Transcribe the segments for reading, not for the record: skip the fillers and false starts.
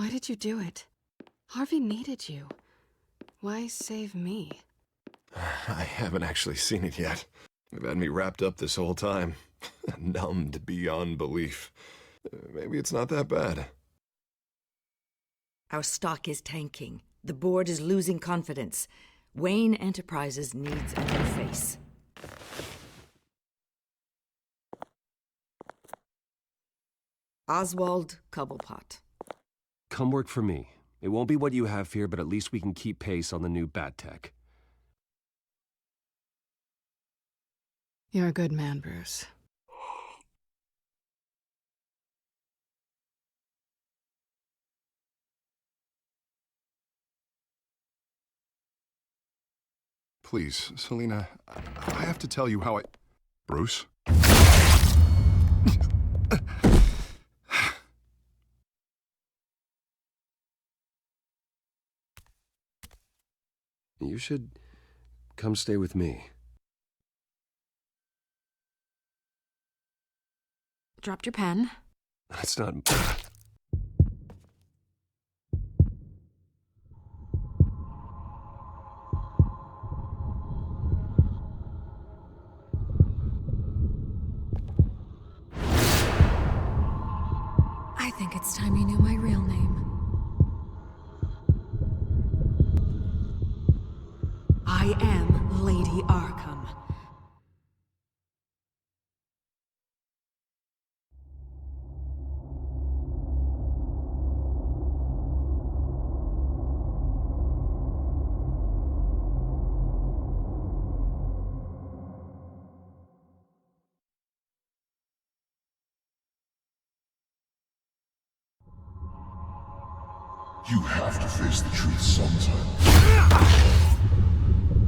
Why did you do it? Harvey needed you. Why save me? I haven't actually seen it yet. They've had me wrapped up this whole time. Numbed beyond belief. Maybe it's not that bad. Our stock is tanking. The board is losing confidence. Wayne Enterprises needs a new face. Oswald Cobblepot. Come work for me. It won't be what you have here, but at least we can keep pace on the new bat tech. You're a good man, Bruce. Please, Selina, I have to tell you how I... Bruce? You should come stay with me. Dropped your pen. That's not... I think it's time you knew my real name. I am Lady Arkham. You have to face the truth sometime.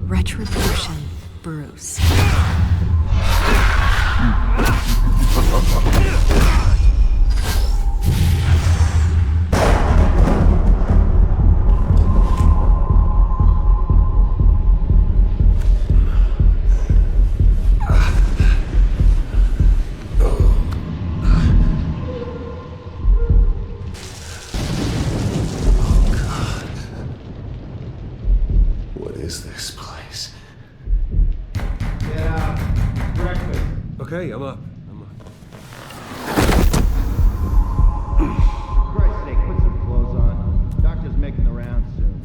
Retribution, Bruce. Okay, I'm up. For Christ's sake, put some clothes on. Doctor's making the rounds soon.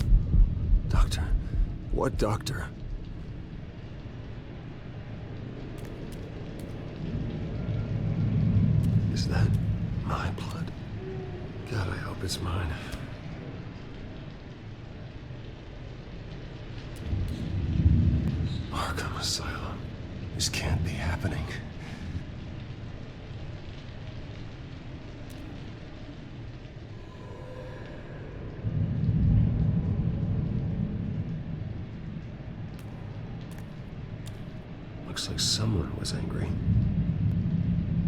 Doctor? What doctor? Is that my blood? God, I hope it's mine. Arkham Asylum. This can't be happening. Looks like someone was angry.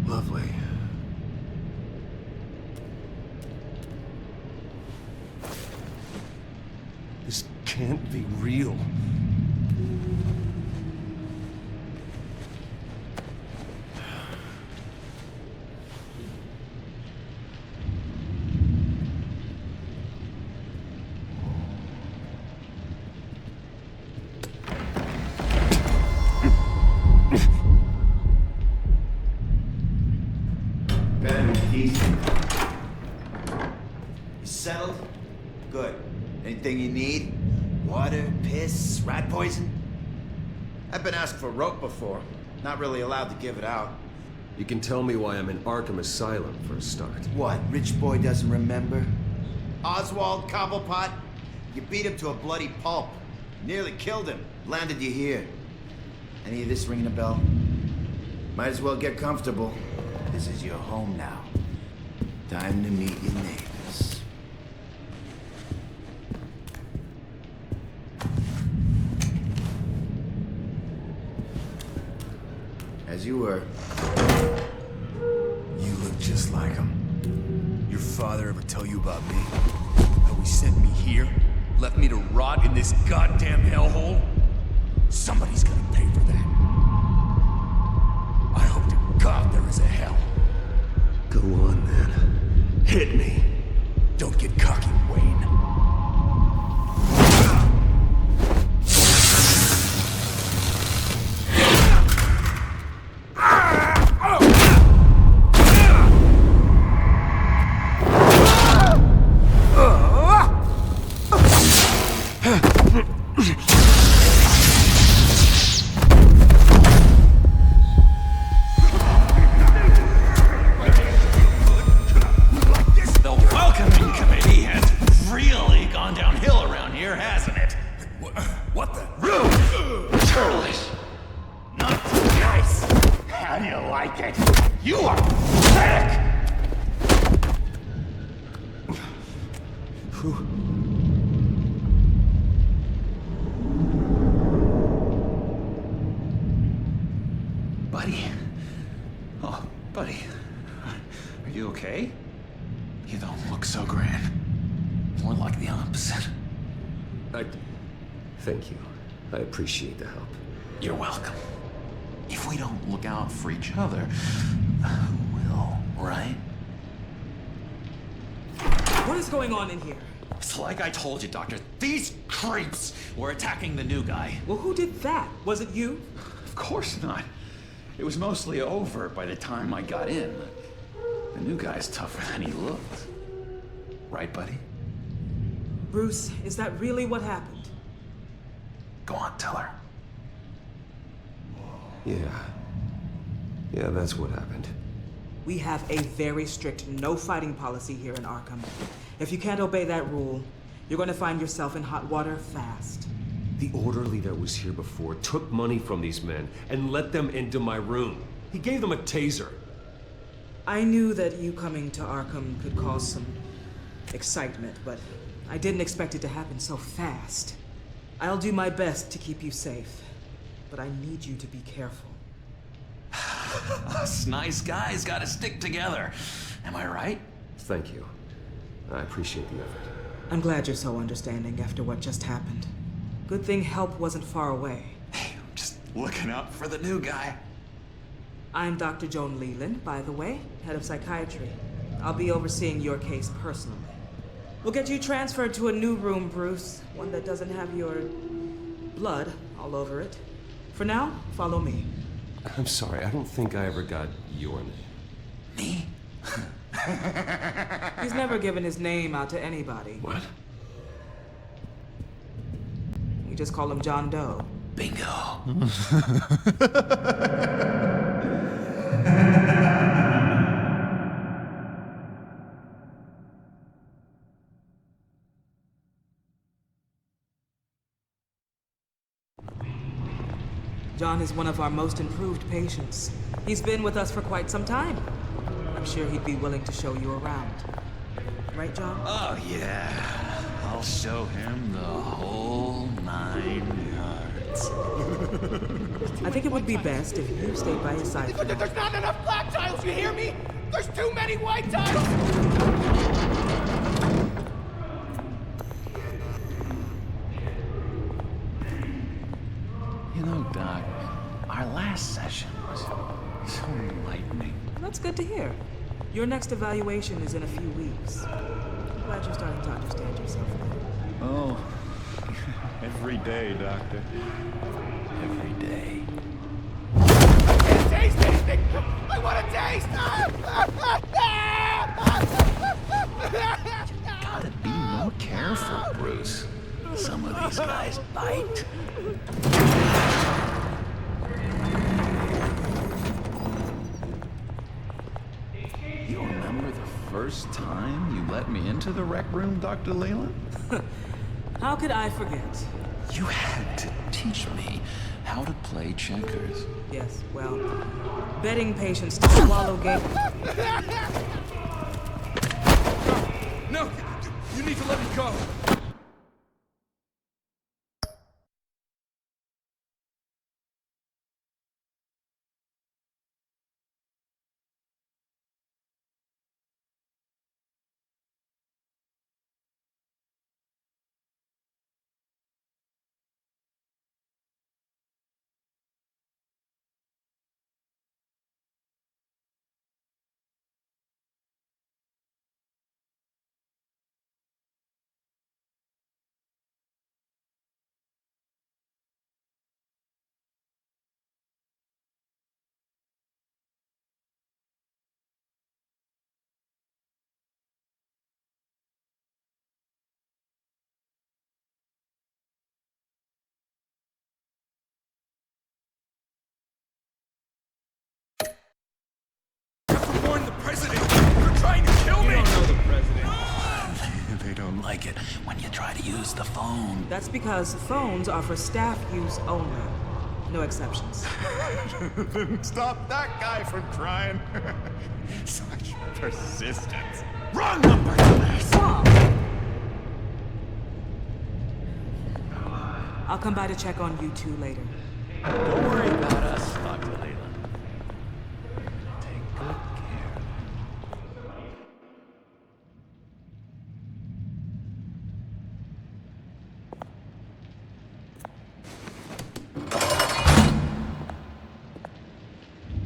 Lovely. This can't be real. Settled? Good. Anything you need? Water, piss, rat poison? I've been asked for rope before. Not really allowed to give it out. You can tell me why I'm in Arkham Asylum for a start. What, rich boy doesn't remember? Oswald Cobblepot? You beat him to a bloody pulp. Nearly killed him. Landed you here. Any of this ringing a bell? Might as well get comfortable. This is your home now. Time to meet your neighbors. As you were. You look just like him. Your father ever tell you about me? How he sent me here? Left me to rot in this goddamn hellhole? Somebody's gonna pay for that. I hope to God there is a hell. Go on, then. Hit me. Don't get cocky. Who? Buddy? Oh, buddy. Are you okay? You don't look so grand. More like the opposite. Thank you. I appreciate the help. You're welcome. If we don't look out for each other, who will, right? What is going on in here? It's like I told you, Doctor. These creeps were attacking the new guy. Well, who did that? Was it you? Of course not. It was mostly over by the time I got in. The new guy's tougher than he looked. Right, buddy? Bruce, is that really what happened? Go on, tell her. Yeah, that's what happened. We have a very strict no fighting policy here in Arkham. If you can't obey that rule, you're going to find yourself in hot water fast. The orderly that was here before took money from these men and let them into my room. He gave them a taser. I knew that you coming to Arkham could cause some excitement, but I didn't expect it to happen so fast. I'll do my best to keep you safe, but I need you to be careful. Us nice guys gotta stick together. Am I right? Thank you. I appreciate the effort. I'm glad you're so understanding after what just happened. Good thing help wasn't far away. Hey, I'm just looking out for the new guy. I'm Dr. Joan Leland, by the way, head of psychiatry. I'll be overseeing your case personally. We'll get you transferred to a new room, Bruce. One that doesn't have your blood all over it. For now, follow me. I'm sorry, I don't think I ever got your name. Me? He's never given his name out to anybody. What? We just call him John Doe. Bingo. John is one of our most improved patients. He's been with us for quite some time. I'm sure he'd be willing to show you around. Right, John? Oh, yeah. I'll show him the whole 9 yards. I think it would be best if you stayed by his side. There's not enough black tiles, you hear me? There's too many white tiles! You know, Doc, our last session was so enlightening. That's good to hear. Your next evaluation is in a few weeks. I'm glad you're starting to understand yourself now. Oh, every day, Doctor. Every day. I can't taste anything! I want to taste! Gotta be more careful, Bruce. Some of these guys bite. You remember the first time you let me into the rec room, Dr. Leland? How could I forget? You had to teach me how to play checkers. Yes, well, betting patients to swallow game. No! You need to let me go! Warn the president! They're trying to kill me! You don't know the president. They don't like it when you try to use the phone. That's because phones are for staff use only. No exceptions. Stop that guy from trying. Such persistence. Wrong number, dumbass! Stop! I'll come by to check on you two later. Don't worry about us, Dr. Leland. Take good care.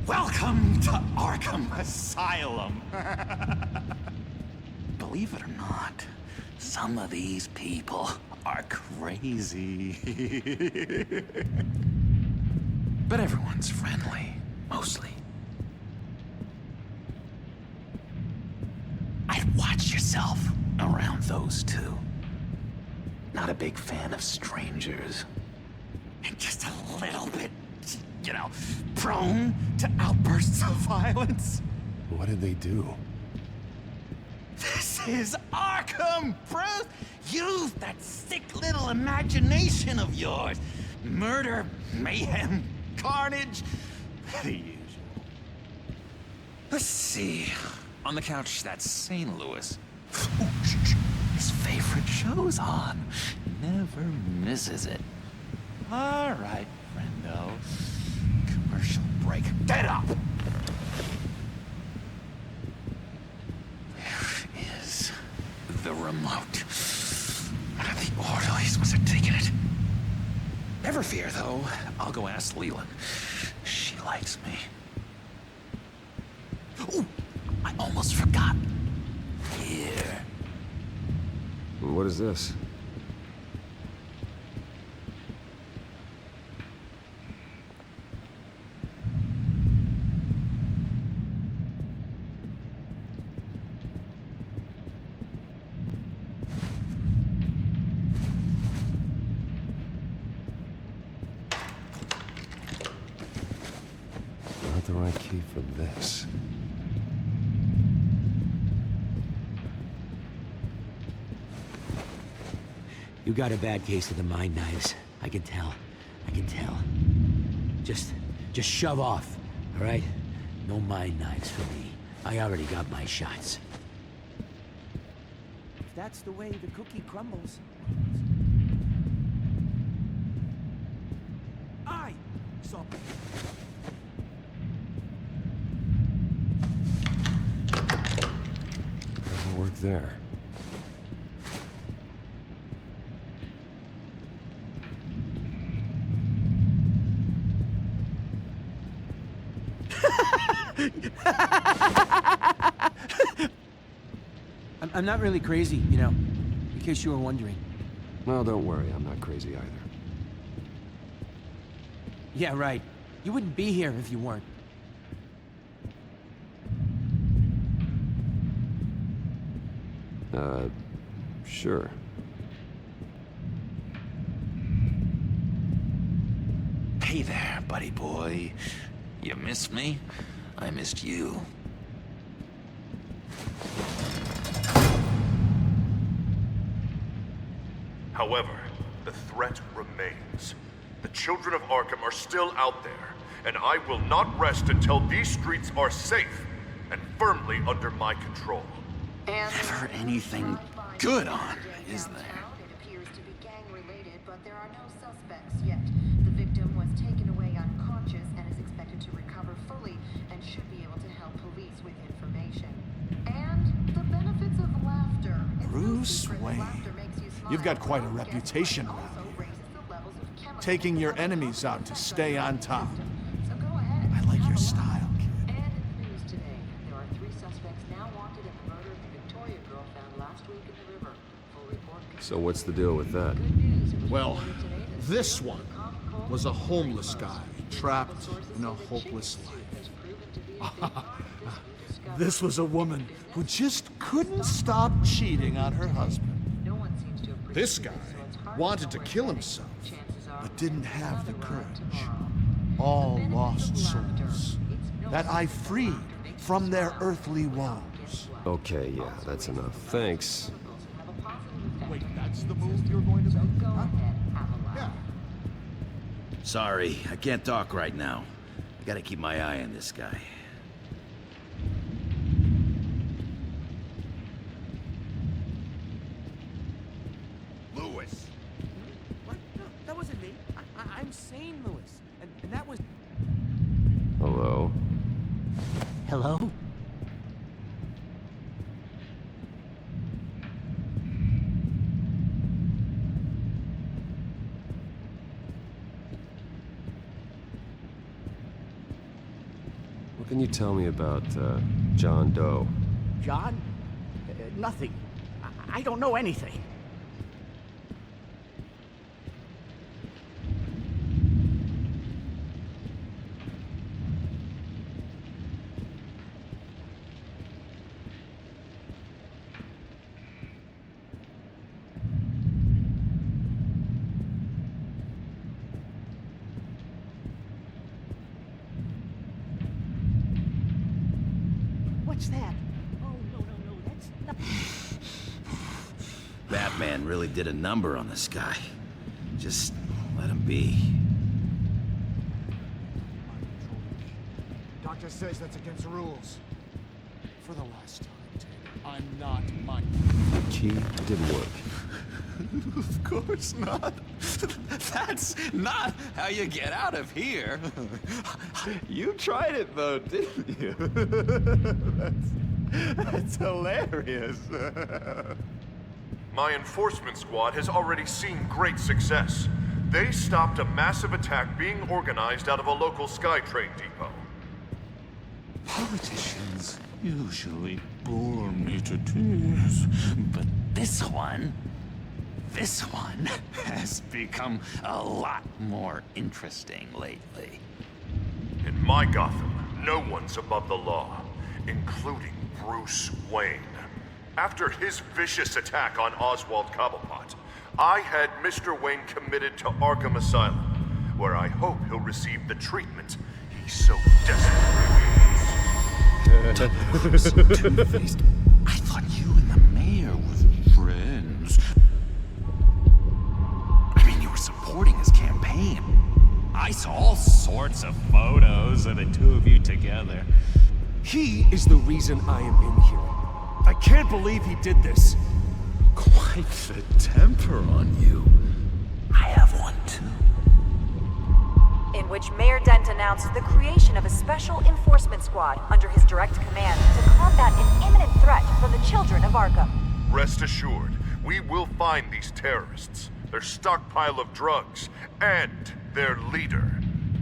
Welcome to Arkham Asylum. Believe it or not, some of these people are crazy. But everyone's friendly, mostly. I'd watch yourself around those two. Not a big fan of strangers. And just a little bit, you know, prone to outbursts of violence. What did they do? This is Arkham, Bruce! Use that sick little imagination of yours. Murder, mayhem, carnage, the usual. Let's see. On the couch, that's St. Louis. Ooh, his favorite show's on. Never misses it. All right, friendo. Commercial break. Get up! Where is the remote? One of the orderlies must have taken it. Never fear, though. I'll go ask Leland. She likes me. Ooh, I almost forgot. Here. What is this? Not the right key for this. You got a bad case of the mind knives. I can tell. I can tell. Just shove off, all right? No mind knives for me. I already got my shots. If that's the way the cookie crumbles. I saw. Doesn't work there. I'm not really crazy, you know, in case you were wondering. Well, don't worry, I'm not crazy either. Yeah, right. You wouldn't be here if you weren't. Sure. Hey there, buddy boy. You missed me? I missed you. However, the threat remains. The children of Arkham are still out there, and I will not rest until these streets are safe and firmly under my control. Never anything good on, is there? It appears to be gang-related, but there are no suspects yet. The victim was taken away unconscious and is expected to recover fully and should be able to help police with information. And the benefits of laughter. Bruce Wayne. You've got quite a reputation around here. Taking your enemies out to stay on top. I like your style, kid. And in the news today, there are 3 suspects now wanted in the murder of the Victoria girl found last week in the river. Full report. So what's the deal with that? Well, this one was a homeless guy trapped in a hopeless life. This was a woman who just couldn't stop cheating on her husband. This guy wanted to kill himself, but didn't have the courage. All lost souls that I freed from their earthly woes. Okay, yeah, that's enough. Thanks. Wait, that's the move you're going to make? Huh? Yeah. Sorry, I can't talk right now. I gotta keep my eye on this guy. What? No, that wasn't me. insane, Lewis. And that was... Hello? Hello? What can you tell me about, John Doe? John? Nothing. I don't know anything. What's that? Oh, no, that's not... Batman really did a number on this guy. Just let him be. Doctor says that's against the rules. For the last time, Taylor, I'm not Mike. Key didn't work. Of course not. That's not how you get out of here. You tried it though, didn't you? That's hilarious. My enforcement squad has already seen great success. They stopped a massive attack being organized out of a local SkyTrain depot. Politicians usually bore me to tears, but this one has become a lot more interesting lately. In my Gotham, no one's above the law, including Bruce Wayne. After his vicious attack on Oswald Cobblepot, I had Mr. Wayne committed to Arkham Asylum, where I hope he'll receive the treatment he so desperately needs. Two-Faced. I thought you and the mayor were friends. I mean, you were supporting his campaign. I saw all sorts of photos of the two of you together. He is the reason I am in here. I can't believe he did this. Quite the temper on you. I have one too. In which Mayor Dent announced the creation of a special enforcement squad under his direct command to combat an imminent threat from the children of Arkham. Rest assured, we will find these terrorists, their stockpile of drugs, and their leader,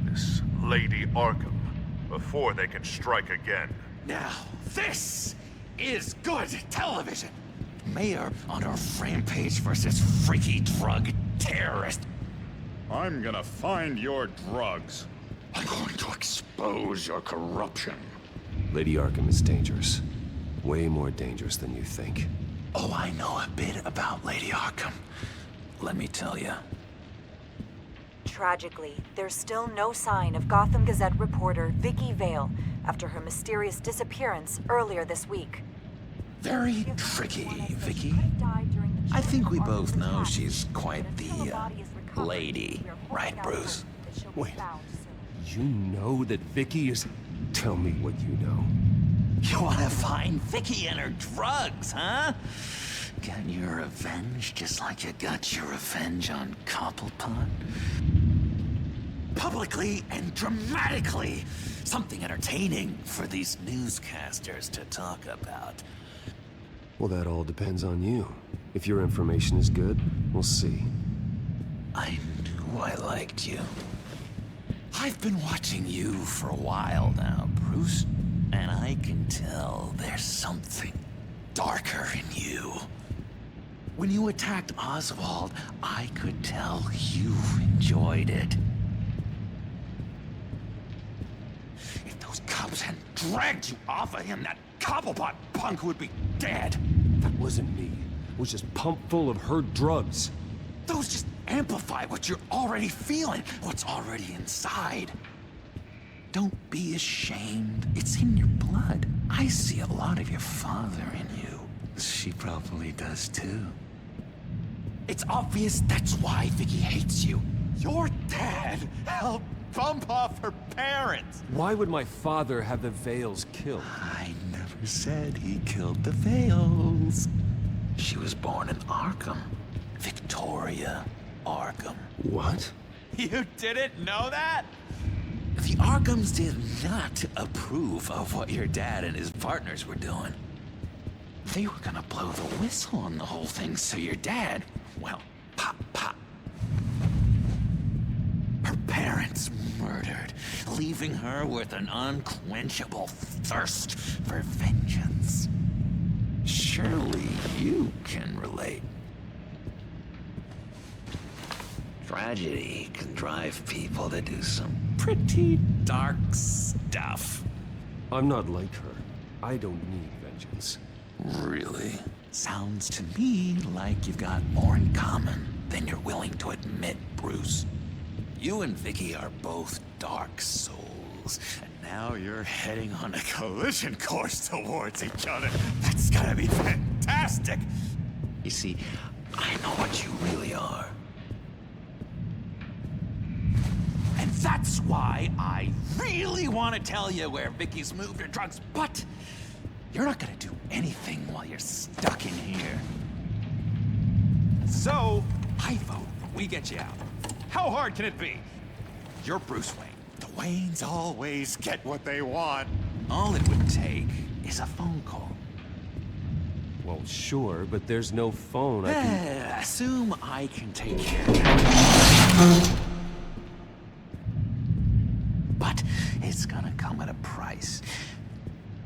this Lady Arkham, before they can strike again. Now, this is good television. Mayor on her rampage versus freaky drug terrorist. I'm gonna find your drugs. I'm going to expose your corruption. Lady Arkham is dangerous. Way more dangerous than you think. Oh, I know a bit about Lady Arkham. Let me tell you. Tragically, there's still no sign of Gotham Gazette reporter Vicky Vale after her mysterious disappearance earlier this week. Very tricky, Vicky. I think we both know she's quite the lady, right, Bruce? Wait, you know that Vicky is... Tell me what you know. You want to find Vicky and her drugs, huh? Get your revenge just like you got your revenge on Cobblepot? Publicly and dramatically. Something entertaining for these newscasters to talk about. Well, that all depends on you. If your information is good, we'll see. I knew I liked you. I've been watching you for a while now, Bruce, and I can tell there's something darker in you. When you attacked Oswald, I could tell you enjoyed it. If those cops hadn't dragged you off of him, that Cobblepot punk would be dead. That wasn't me. It was just pumped full of her drugs. Those just amplify what you're already feeling, what's already inside. Don't be ashamed. It's in your blood. I see a lot of your father in you. She probably does too. It's obvious that's why Vicky hates you. Your dad helped bump off her parents. Why would my father have the Vales killed? I never said he killed the Vales. She was born in Arkham. Victoria Arkham. What? You didn't know that? The Arkhams did not approve of what your dad and his partners were doing. They were gonna blow the whistle on the whole thing, so your dad, well, pop, pop. Her parents murdered, leaving her with an unquenchable thirst for vengeance. Surely you can relate. Tragedy can drive people to do some pretty dark stuff. I'm not like her. I don't need vengeance. Really? Sounds to me like you've got more in common than you're willing to admit, Bruce. You and Vicky are both dark souls, and now you're heading on a collision course towards each other. That's gotta be fantastic! You see, I know what you really are. And that's why I really want to tell you where Vicky's moved her drugs, but you're not gonna do anything while you're stuck in here. So, I vote we get you out. How hard can it be? You're Bruce Wayne. The Waynes always get what they want. All it would take is a phone call. Well, sure, but there's no phone. I can... Assume I can take care of that. But it's gonna come at a price.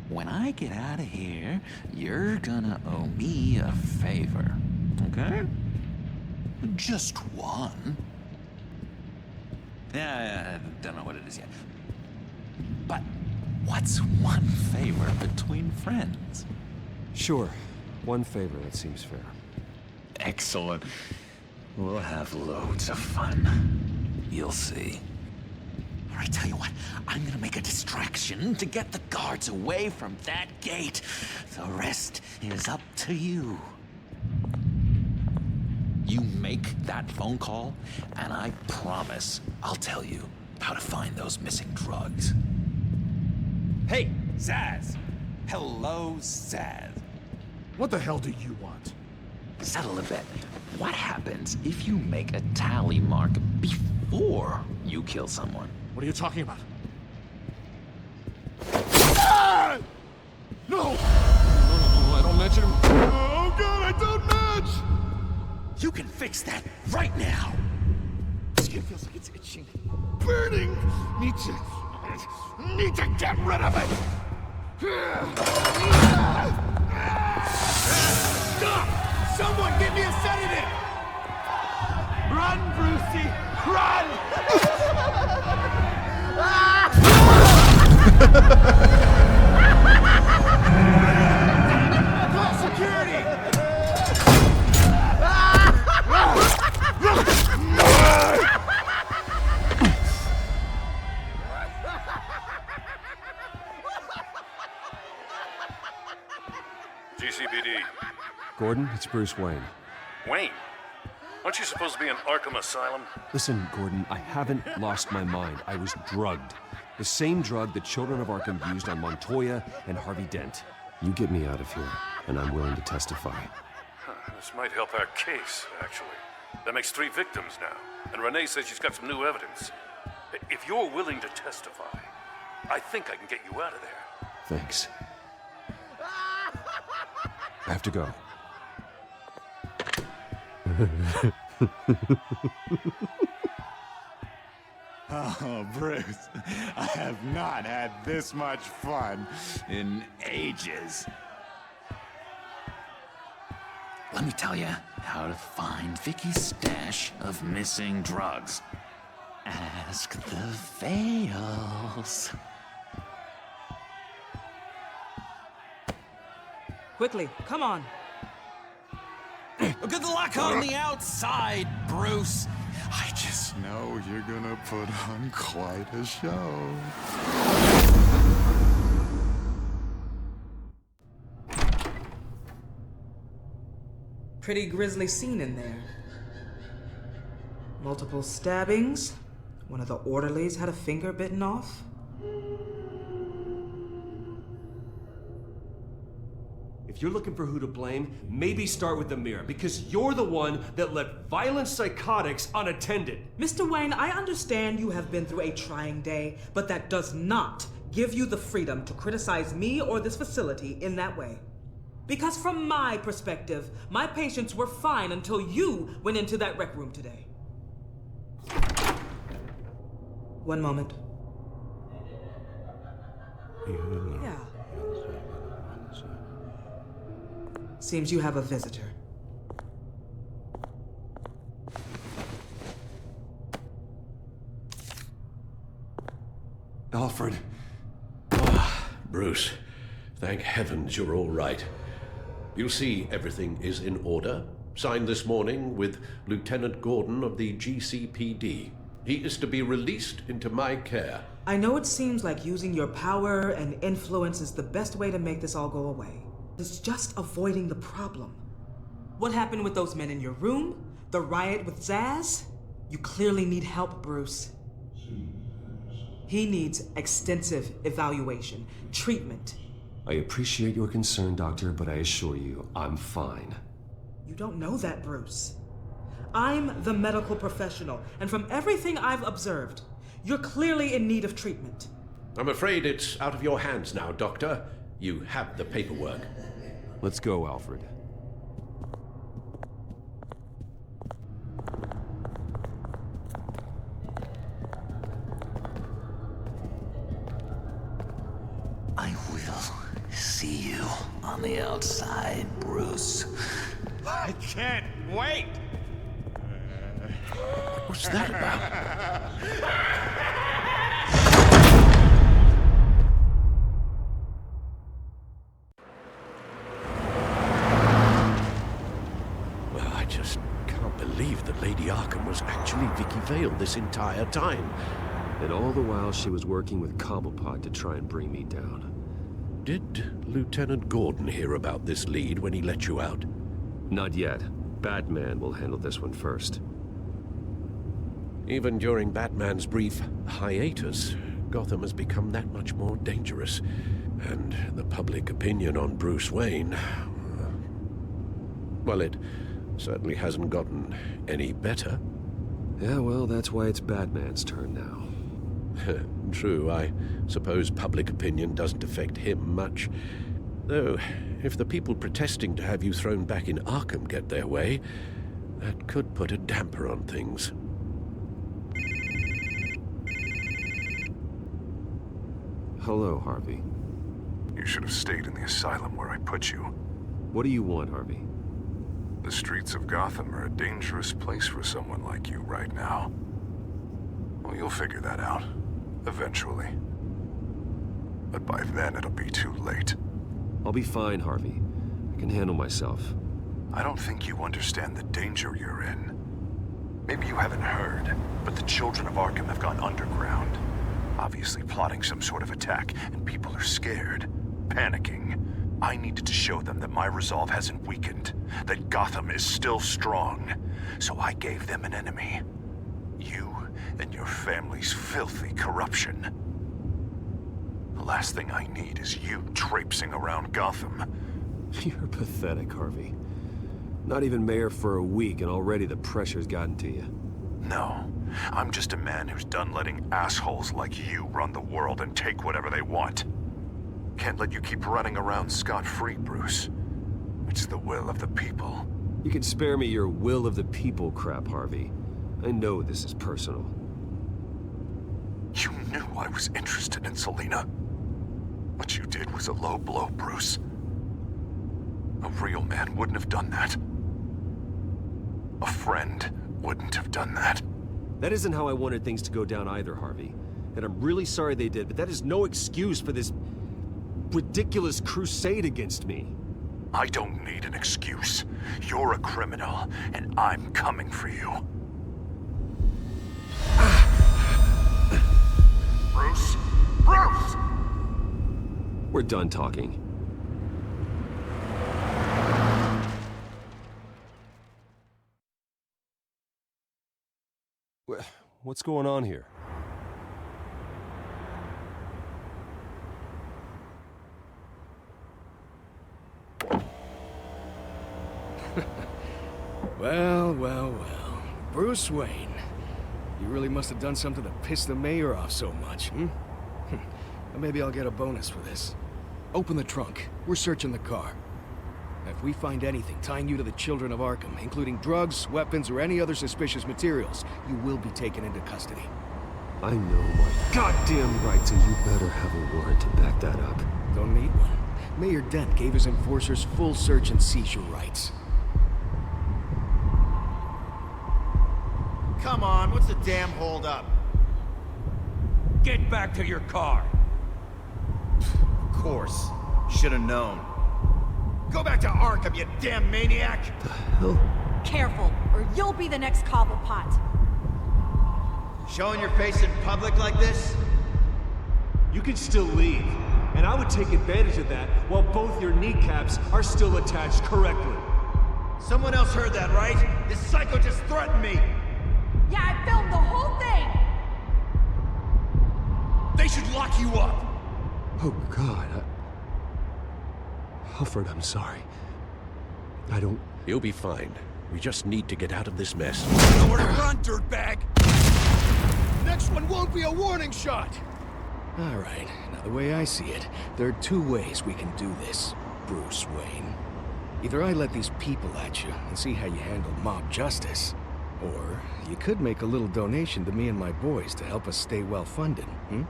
When I get out of here, you're gonna owe me a favor, okay? Just one. Yeah, I don't know what it is yet. But what's one favor between friends? Sure. One favor, that seems fair. Excellent. We'll have loads of fun. You'll see. All right, tell you what, I'm gonna make a distraction to get the guards away from that gate. The rest is up to you. You make that phone call, and I promise I'll tell you how to find those missing drugs. Hey, Zaz! Hello, Zaz. What the hell do you want? Settle a bet. What happens if you make a tally mark before you kill someone? What are you talking about? Ah! No! No, I don't match him. Oh, God, I don't match! You can fix that right now! Skin feels like it's itching. Burning! Need to get rid of it! Stop! Someone give me a sedative! Run, Brucey! Run! Call security! GCPD. Gordon, it's Bruce Wayne. Wayne? Aren't you supposed to be in Arkham Asylum? Listen, Gordon, I haven't lost my mind. I was drugged. The same drug the children of Arkham used on Montoya and Harvey Dent. You get me out of here, and I'm willing to testify. This might help our case, actually. That makes 3 victims now, and Renee says she's got some new evidence. If you're willing to testify, I think I can get you out of there. Thanks. I have to go. Oh, Bruce, I have not had this much fun in ages. Let me tell you how to find Vicky's stash of missing drugs. Ask the Veils. Quickly, come on. Good luck on the outside, Bruce. I just know you're gonna put on quite a show. Pretty grisly scene in there. Multiple stabbings. One of the orderlies had a finger bitten off. If if you're looking for who to blame, maybe start with the mirror, because you're the one that left violent psychotics unattended. Mr. Wayne, I understand you have been through a trying day, but that does not give you the freedom to criticize me or this facility in that way. Because from my perspective, my patients were fine until you went into that rec room today. One moment. Yeah. Seems you have a visitor. Alfred. Bruce, thank heavens you're all right. You see, everything is in order. Signed this morning with Lieutenant Gordon of the GCPD. He is to be released into my care. I know it seems like using your power and influence is the best way to make this all go away. It's just avoiding the problem. What happened with those men in your room? The riot with Zaz? You clearly need help, Bruce. He needs extensive evaluation, treatment. I appreciate your concern, Doctor, but I assure you, I'm fine. You don't know that, Bruce. I'm the medical professional, and from everything I've observed, you're clearly in need of treatment. I'm afraid it's out of your hands now, Doctor. You have the paperwork. Let's go, Alfred. I will see you on the outside, Bruce. I can't wait! What's that about? Well, I just can't believe that Lady Arkham was actually Vicky Vale this entire time. And all the while she was working with Cobblepot to try and bring me down. Did Lieutenant Gordon hear about this lead when he let you out? Not yet. Batman will handle this one first. Even during Batman's brief hiatus, Gotham has become that much more dangerous. And the public opinion on Bruce Wayne... well, it certainly hasn't gotten any better. Yeah, well, that's why it's Batman's turn now. True, I suppose public opinion doesn't affect him much. Though, if the people protesting to have you thrown back in Arkham get their way, that could put a damper on things. Hello, Harvey. You should have stayed in the asylum where I put you. What do you want, Harvey? The streets of Gotham are a dangerous place for someone like you right now. Well, you'll figure that out. Eventually. But by then, it'll be too late. I'll be fine, Harvey. I can handle myself. I don't think you understand the danger you're in. Maybe you haven't heard, but the children of Arkham have gone underground. Obviously plotting some sort of attack, and people are scared, panicking. I needed to show them that my resolve hasn't weakened, that Gotham is still strong. So I gave them an enemy. You and your family's filthy corruption. The last thing I need is you traipsing around Gotham. You're pathetic, Harvey. Not even mayor for a week, and already the pressure's gotten to you. No, I'm just a man who's done letting assholes like you run the world and take whatever they want. Can't let you keep running around scot-free, Bruce. It's the will of the people. You can spare me your will of the people crap, Harvey. I know this is personal. You knew I was interested in Selina. What you did was a low blow, Bruce. A real man wouldn't have done that. A friend wouldn't have done that. That isn't how I wanted things to go down either, Harvey. And I'm really sorry they did, but that is no excuse for this ridiculous crusade against me. I don't need an excuse. You're a criminal, and I'm coming for you. Bruce? Bruce! We're done talking. What's going on here? Well, well, well. Bruce Wayne. You really must have done something to piss the mayor off so much, hmm? Well, maybe I'll get a bonus for this. Open the trunk. We're searching the car. If we find anything tying you to the Children of Arkham, including drugs, weapons, or any other suspicious materials, you will be taken into custody. I know my goddamn rights, and you better have a warrant to back that up. Don't need one. Mayor Dent gave his enforcers full search and seizure rights. Come on, what's the damn holdup? Get back to your car. Of course. Should've known. Go back to Arkham, you damn maniac! The hell? Careful, or you'll be the next Cobblepot. Showing your face in public like this? You can still leave, and I would take advantage of that while both your kneecaps are still attached correctly. Someone else heard that, right? This psycho just threatened me! Yeah, I filmed the whole thing! They should lock you up! Oh, God. Alfred, I'm sorry. I don't... You'll be fine. We just need to get out of this mess. Nowhere to run, dirtbag! Next one won't be a warning shot! All right, now the way I see it, there are two ways we can do this, Bruce Wayne. Either I let these people at you and see how you handle mob justice, or you could make a little donation to me and my boys to help us stay well-funded, And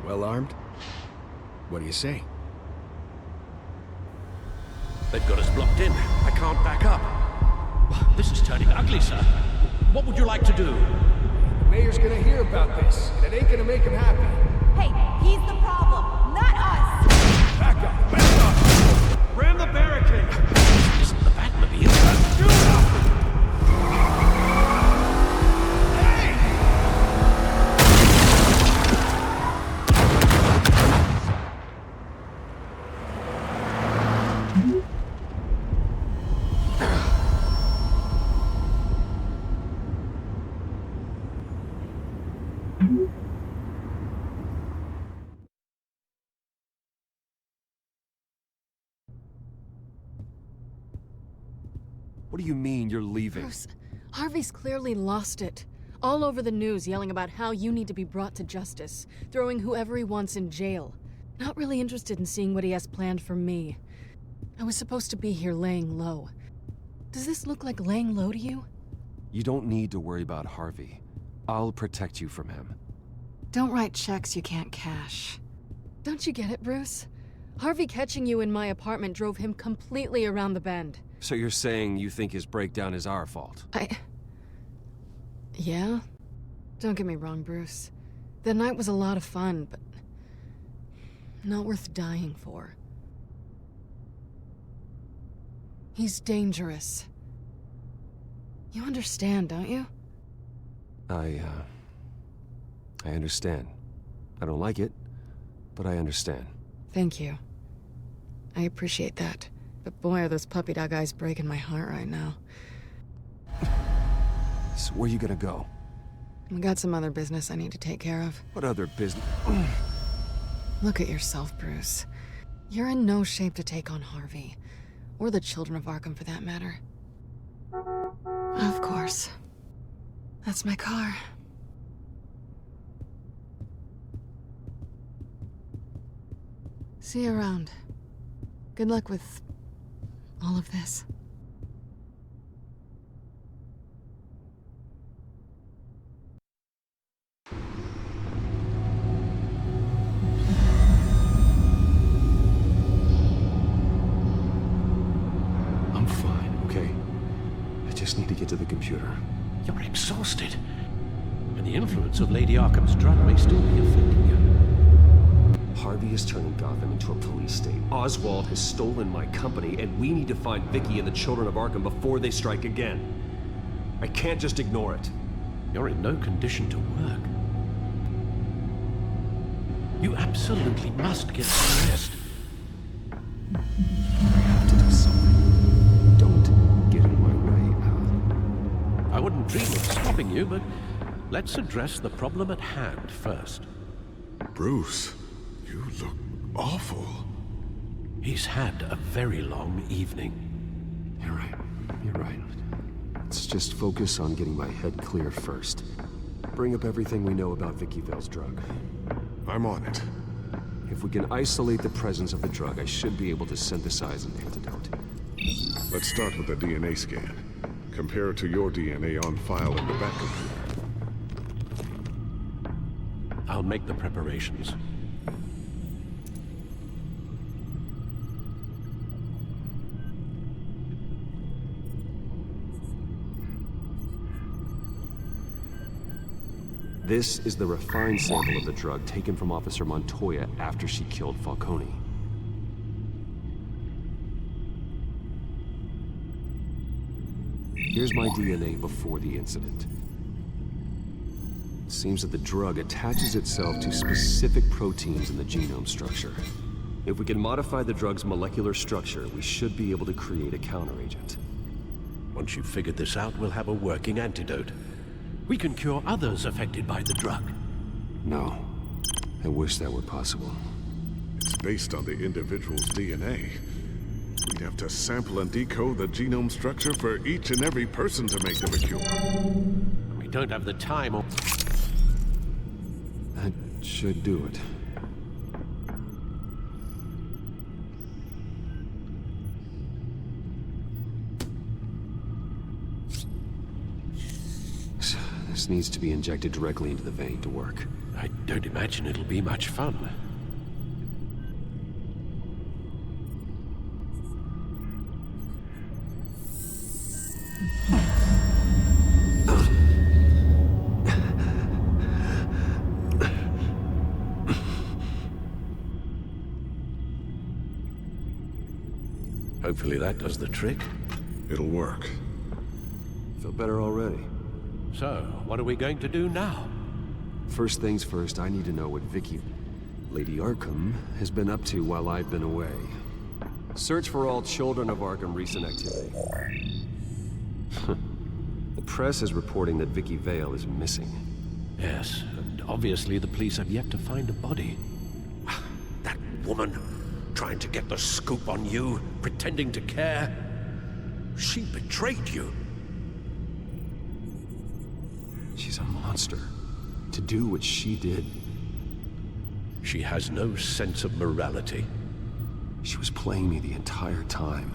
well-armed? What do you say? They've got us blocked in. I can't back up. This is turning ugly, sir. What would you like to do? The mayor's gonna hear about this, and it ain't gonna make him happy. Hey, he's the problem, not us! Back up! Back up! Ram the barricade! This isn't the Batmobile. Do it! What do you mean you're leaving? Bruce, Harvey's clearly lost it. All over the news yelling about how you need to be brought to justice, throwing whoever he wants in jail. Not really interested in seeing what he has planned for me. I was supposed to be here laying low. Does this look like laying low to you? You don't need to worry about Harvey. I'll protect you from him. Don't write checks you can't cash. Don't you get it, Bruce? Harvey catching you in my apartment drove him completely around the bend. So you're saying you think his breakdown is our fault? Yeah? Don't get me wrong, Bruce. The night was a lot of fun, but not worth dying for. He's dangerous. You understand, don't you? I understand. I don't like it, but I understand. Thank you. I appreciate that. But boy, are those puppy dog eyes breaking my heart right now. So where are you gonna go? I got some other business I need to take care of. What other business? Look at yourself, Bruce. You're in no shape to take on Harvey. Or the Children of Arkham, for that matter. Of course. That's my car. See you around. Good luck with all of this. I'm fine, okay? I just need to get to the computer. You're exhausted. And the influence of Lady Arkham's drug may still be affecting you. Harvey is turning Gotham into a police state. Oswald has stolen my company, and we need to find Vicky and the Children of Arkham before they strike again. I can't just ignore it. You're in no condition to work. You absolutely must get some rest. I have to do something. Don't get in my way, Al. I wouldn't dream of stopping you, but let's address the problem at hand first. Bruce, you look awful. He's had a very long evening. You're right. right. Let's just focus on getting my head clear first. Bring up everything we know about Vicky Vale's drug. I'm on it. If we can isolate the presence of the drug, I should be able to synthesize an antidote. Let's start with the DNA scan. Compare it to your DNA on file in the back computer. I'll make the preparations. This is the refined sample of the drug taken from Officer Montoya after she killed Falcone. Here's my DNA before the incident. It seems that the drug attaches itself to specific proteins in the genome structure. If we can modify the drug's molecular structure, we should be able to create a counteragent. Once you've figured this out, we'll have a working antidote. We can cure others affected by the drug. No. I wish that were possible. It's based on the individual's DNA. We'd have to sample and decode the genome structure for each and every person to make them a cure. We don't have the time or... That should do it. This needs to be injected directly into the vein to work. I don't imagine it'll be much fun. Hopefully that does the trick. It'll work. Feel better already. So, what are we going to do now? First things first, I need to know what Vicky, Lady Arkham, has been up to while I've been away. Search for all children of Arkham recent activity. The press is reporting that Vicky Vale is missing. Yes, and obviously the police have yet to find a body. That woman, trying to get the scoop on you, pretending to care. She betrayed you. She's a monster. To do what she did. She has no sense of morality. She was playing me the entire time,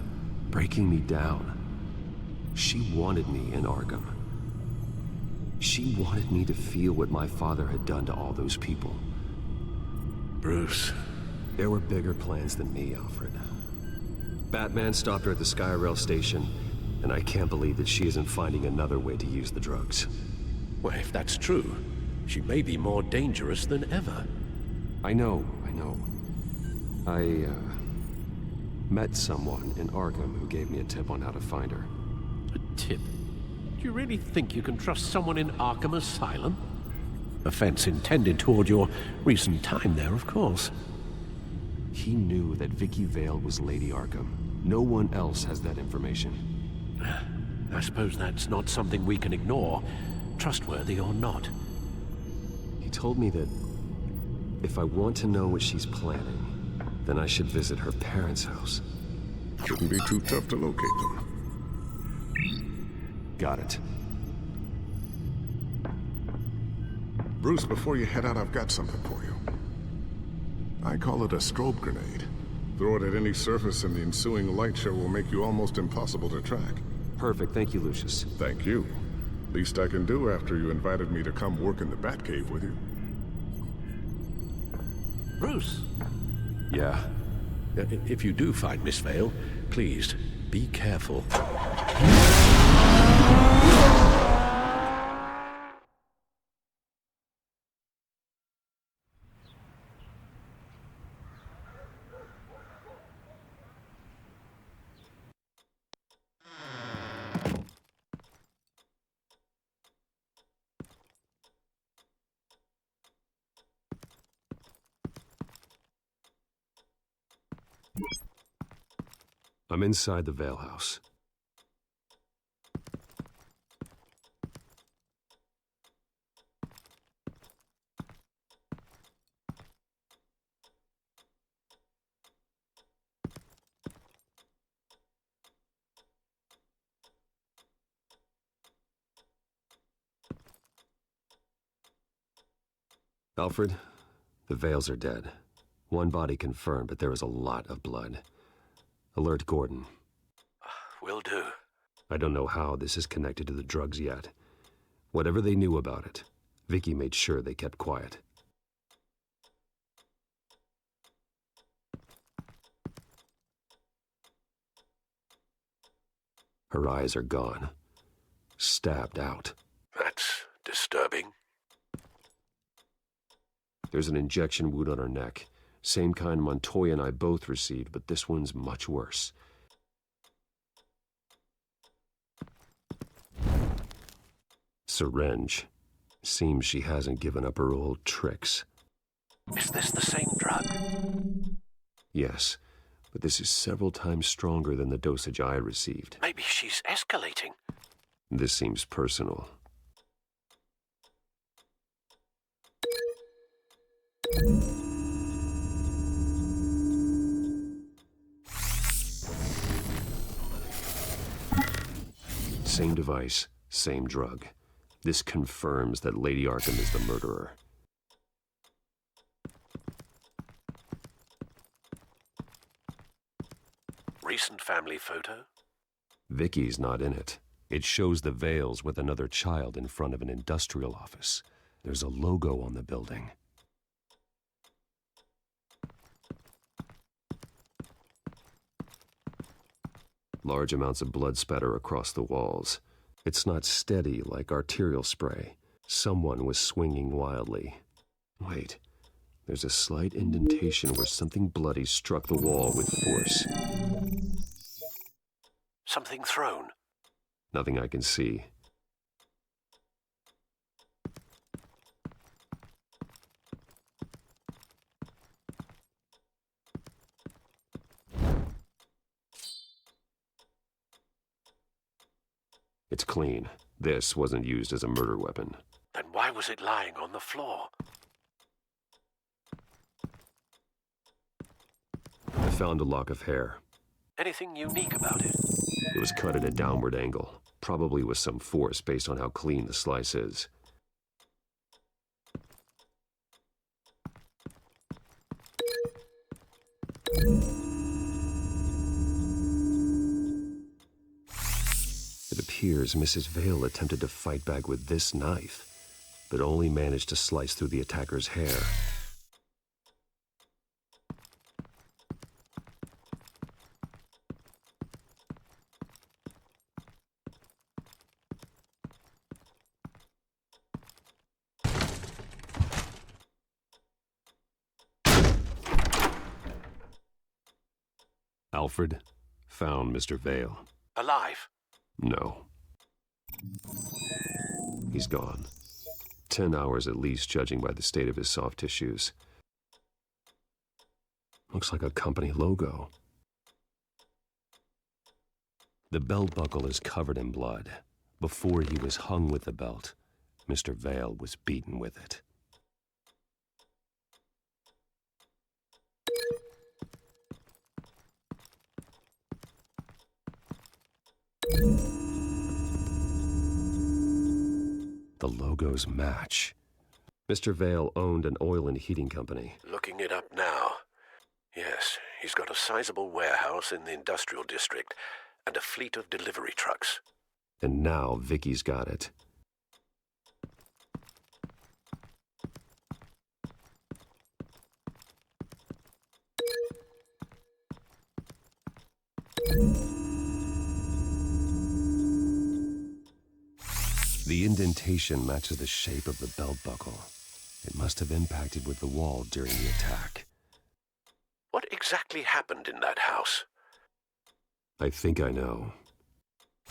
breaking me down. She wanted me in Arkham. She wanted me to feel what my father had done to all those people. Bruce. There were bigger plans than me, Alfred. Batman stopped her at the Skyrail station, and I can't believe that she isn't finding another way to use the drugs. Well, if that's true, she may be more dangerous than ever. I know. I met someone in Arkham who gave me a tip on how to find her. A tip? Do you really think you can trust someone in Arkham Asylum? Offense intended toward your recent time there, of course. He knew that Vicky Vale was Lady Arkham. No one else has that information. I suppose that's not something we can ignore, trustworthy or not. He told me that if I want to know what she's planning, then I should visit her parents' house. Shouldn't be too tough to locate them. Got it. Bruce, before you head out, I've got something for you. I call it a strobe grenade. Throw it at any surface and the ensuing light show will make you almost impossible to track. Perfect. Thank you, Lucius. Thank you. Least I can do after you invited me to come work in the Batcave with you. Bruce! Yeah? If you do find Miss Vale, please, be careful. I'm inside the Vale house. Alfred, the Vales are dead. One body confirmed, but there is a lot of blood. Alert Gordon. Will do. I don't know how this is connected to the drugs yet. Whatever they knew about it, Vicky made sure they kept quiet. Her eyes are gone. Stabbed out. That's disturbing. There's an injection wound on her neck. Same kind Montoya and I both received, but this one's much worse. Syringe. Seems she hasn't given up her old tricks. Is this the same drug? Yes, but this is several times stronger than the dosage I received. Maybe she's escalating. This seems personal. Same device, same drug. This confirms that Lady Arkham is the murderer. Recent family photo? Vicky's not in it. It shows the Vales with another child in front of an industrial office. There's a logo on the building. Large amounts of blood spatter across the walls. It's not steady like arterial spray. Someone was swinging wildly. Wait, there's a slight indentation where something bloody struck the wall with force. Something thrown? Nothing I can see. It's clean. This wasn't used as a murder weapon. Then why was it lying on the floor? I found a lock of hair. Anything unique about it? It was cut at a downward angle, probably with some force based on how clean the slice is. It appears Mrs. Vale attempted to fight back with this knife, but only managed to slice through the attacker's hair. Alfred found Mr. Vale. Alive? No. He's gone. 10 hours at least, judging by the state of his soft tissues. Looks like a company logo. The belt buckle is covered in blood. Before he was hung with the belt, Mr. Vale was beaten with it. The logos match. Mr. Vale owned an oil and heating company. Looking it up now. Yes, he's got a sizable warehouse in the industrial district and a fleet of delivery trucks. And now Vicky's got it. The indentation matches the shape of the belt buckle. It must have impacted with the wall during the attack. What exactly happened in that house? I think I know.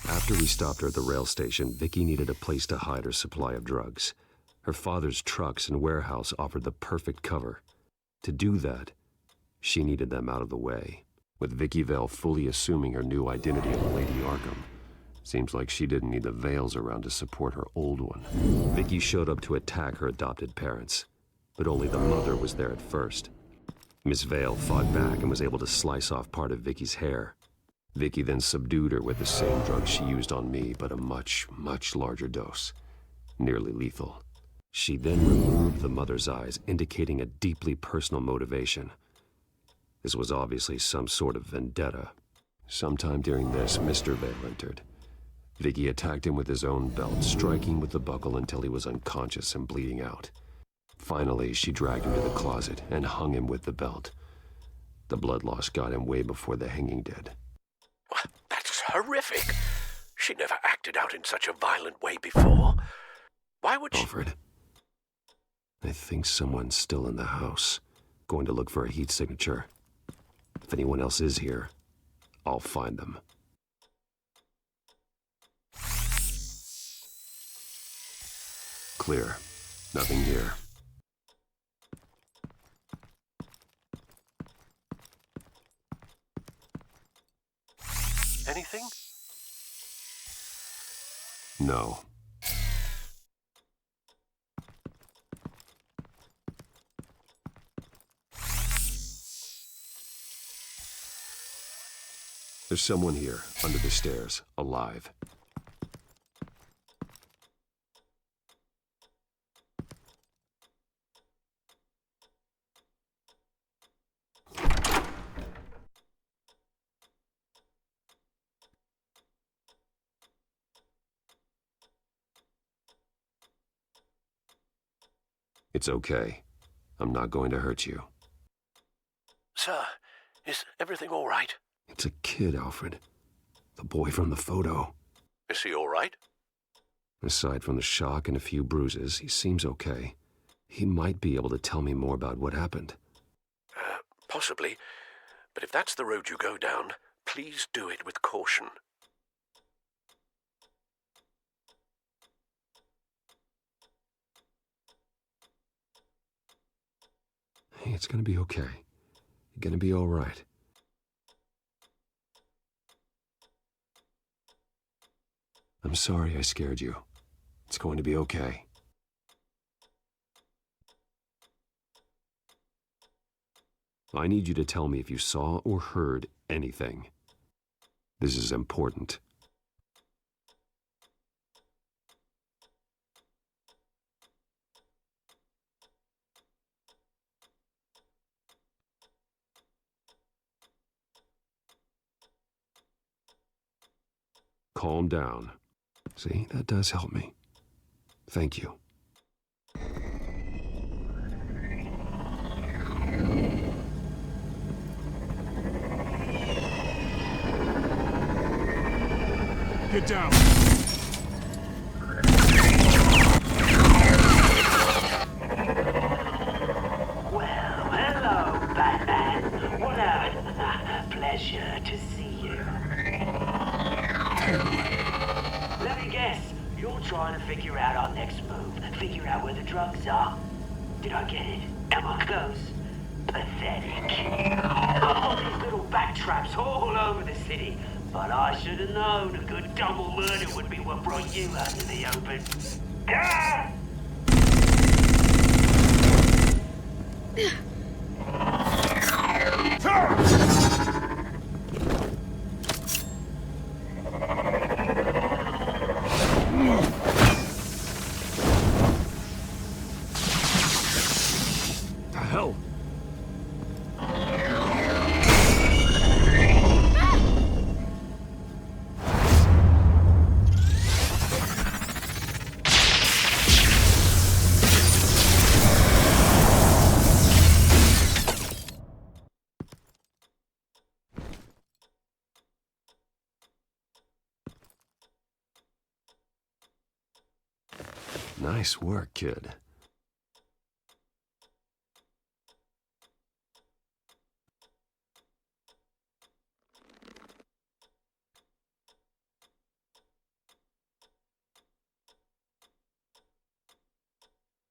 After we stopped her at the rail station, Vicky needed a place to hide her supply of drugs. Her father's trucks and warehouse offered the perfect cover. To do that, she needed them out of the way. With Vicky Vale fully assuming her new identity of Lady Arkham, seems like she didn't need the Vales around to support her old one. Vicky showed up to attack her adopted parents, but only the mother was there at first. Miss Vale fought back and was able to slice off part of Vicky's hair. Vicky then subdued her with the same drug she used on me, but a much, much larger dose. Nearly lethal. She then removed the mother's eyes, indicating a deeply personal motivation. This was obviously some sort of vendetta. Sometime during this, Mr. Vale entered. Vicky attacked him with his own belt, striking with the buckle until he was unconscious and bleeding out. Finally, she dragged him to the closet and hung him with the belt. The blood loss got him way before the hanging did. That's horrific. She never acted out in such a violent way before. Why would she... Alfred, I think someone's still in the house. Going to look for a heat signature. If anyone else is here, I'll find them. Clear. Nothing here. Anything? No. There's someone here, under the stairs, alive. It's okay. I'm not going to hurt you. Sir, is everything all right? It's a kid, Alfred. The boy from the photo. Is he all right? Aside from the shock and a few bruises, he seems okay. He might be able to tell me more about what happened. Possibly. But if that's the road you go down, please do it with caution. Hey, it's gonna be okay. You're gonna be all right. I'm sorry I scared you. It's going to be okay. I need you to tell me if you saw or heard anything. This is important. Calm down. See, that does help me. Thank you. Get down. Well, hello, Batman. What a pleasure to see you. Let me guess, you're trying to figure out our next move. Figure out where the drugs are. Did I get it? Am I close? Pathetic. All these little bat traps all over the city. But I should have known a good double murder would be what brought you out in the open. Ah! The hell? Nice work, kid.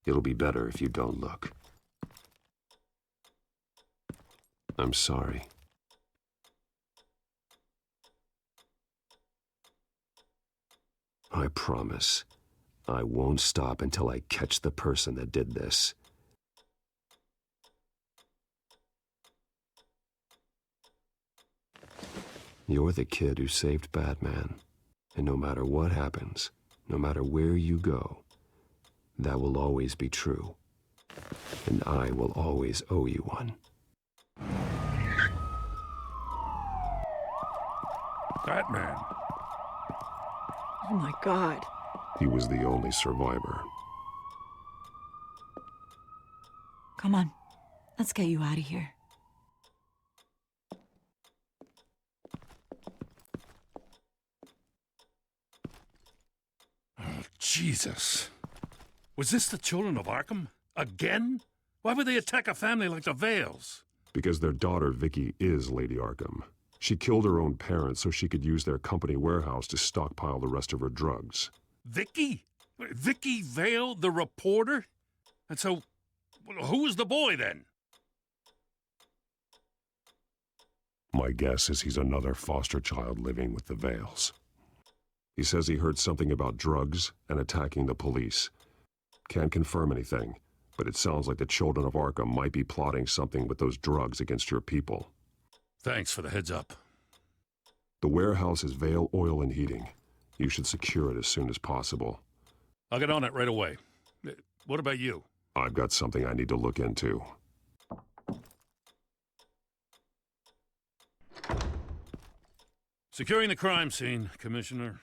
It'll be better if you don't look. I'm sorry. I promise, I won't stop until I catch the person that did this. You're the kid who saved Batman. And no matter what happens, no matter where you go, That will always be true. And I will always owe you one. That man. Oh my god. He was the only survivor. Come on. Let's get you out of here. Oh, Jesus. Was this the children of Arkham? Again? Why would they attack a family like the Vales? Because their daughter, Vicky, is Lady Arkham. She killed her own parents so she could use their company warehouse to stockpile the rest of her drugs. Vicky? Vicky Vale, the reporter? And so, who was the boy then? My guess is he's another foster child living with the Vales. He says he heard something about drugs and attacking the police. Can't confirm anything, but it sounds like the children of Arkham might be plotting something with those drugs against your people. Thanks for the heads up. The warehouse is Vale Oil and Heating. You should secure it as soon as possible. I'll get on it right away. What about you? I've got something I need to look into. Securing the crime scene, Commissioner.